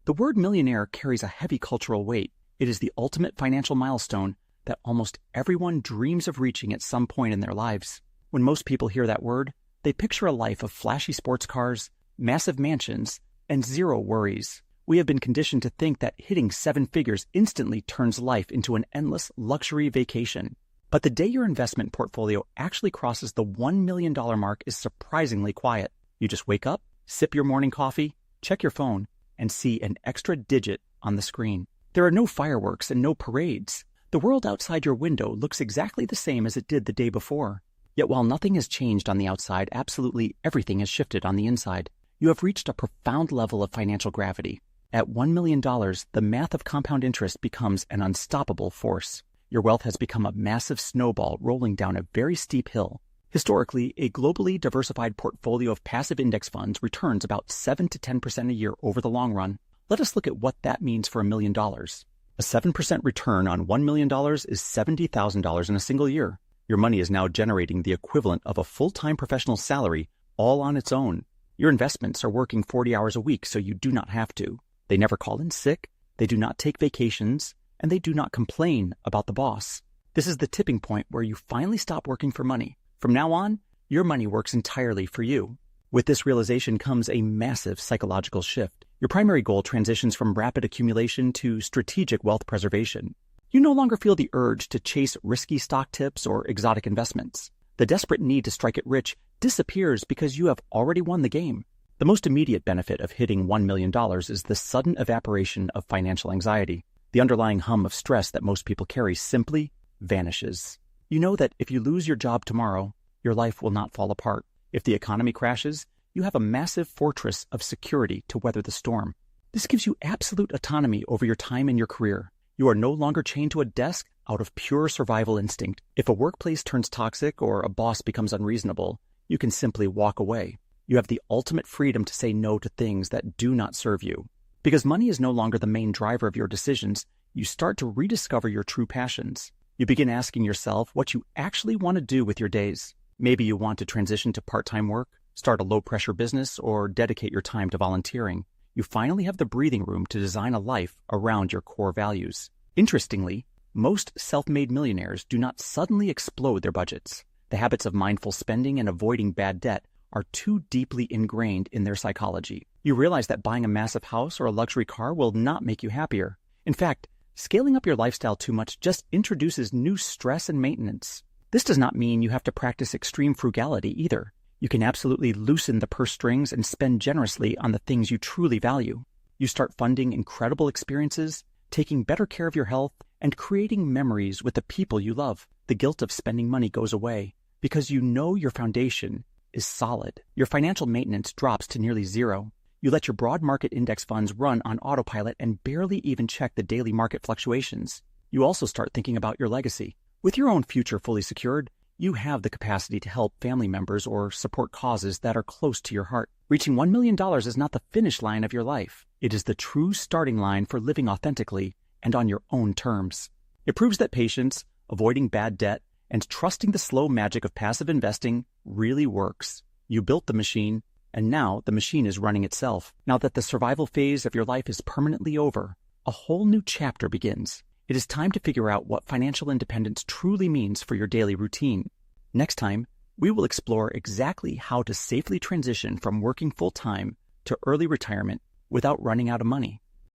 The word millionaire carries a heavy cultural weight. It is the ultimate financial milestone that almost everyone dreams of reaching at some point in their lives. When most people hear that word, they picture a life of flashy sports cars, massive mansions, and zero worries. We have been conditioned to think that hitting 7 figures instantly turns life into an endless luxury vacation. But the day your investment portfolio actually crosses the $1 million mark is surprisingly quiet. You just wake up, sip your morning coffee, check your phone, and see an extra digit on the screen. There are no fireworks and no parades. The world outside your window looks exactly the same as it did the day before. Yet while nothing has changed on the outside, absolutely everything has shifted on the inside. You have reached a profound level of financial gravity. At $1 million, the math of compound interest becomes an unstoppable force. Your wealth has become a massive snowball rolling down a very steep hill. Historically, a globally diversified portfolio of passive index funds returns about 7 to 10% a year over the long run. Let us look at what that means for $1 million. A 7% return on $1 million is $70,000 in a single year. Your money is now generating the equivalent of a full-time professional salary all on its own. Your investments are working 40 hours a week, so you do not have to. They never call in sick, they do not take vacations, and they do not complain about the boss. This is the tipping point where you finally stop working for money. From now on, your money works entirely for you. With this realization comes a massive psychological shift. Your primary goal transitions from rapid accumulation to strategic wealth preservation. You no longer feel the urge to chase risky stock tips or exotic investments. The desperate need to strike it rich disappears because you have already won the game. The most immediate benefit of hitting $1 million is the sudden evaporation of financial anxiety. The underlying hum of stress that most people carry simply vanishes. You know that if you lose your job tomorrow, your life will not fall apart. If the economy crashes, you have a massive fortress of security to weather the storm. This gives you absolute autonomy over your time and your career. You are no longer chained to a desk out of pure survival instinct. If a workplace turns toxic or a boss becomes unreasonable, you can simply walk away. You have the ultimate freedom to say no to things that do not serve you. Because money is no longer the main driver of your decisions, you start to rediscover your true passions. You begin asking yourself what you actually want to do with your days. Maybe you want to transition to part-time work, start a low-pressure business, or dedicate your time to volunteering. You finally have the breathing room to design a life around your core values. Interestingly, most self-made millionaires do not suddenly explode their budgets. The habits of mindful spending and avoiding bad debt are too deeply ingrained in their psychology. You realize that buying a massive house or a luxury car will not make you happier. In fact, scaling up your lifestyle too much just introduces new stress and maintenance. This does not mean you have to practice extreme frugality either. You can absolutely loosen the purse strings and spend generously on the things you truly value. You start funding incredible experiences, taking better care of your health, and creating memories with the people you love. The guilt of spending money goes away because you know your foundation is solid. Your financial maintenance drops to nearly zero. You let your broad market index funds run on autopilot and barely even check the daily market fluctuations. You also start thinking about your legacy. With your own future fully secured, you have the capacity to help family members or support causes that are close to your heart. Reaching $1 million is not the finish line of your life. It is the true starting line for living authentically and on your own terms. It proves that patience, avoiding bad debt, and trusting the slow magic of passive investing really works. You built the machine, and now the machine is running itself. Now that the survival phase of your life is permanently over, a whole new chapter begins. It is time to figure out what financial independence truly means for your daily routine. Next time, we will explore exactly how to safely transition from working full-time to early retirement without running out of money.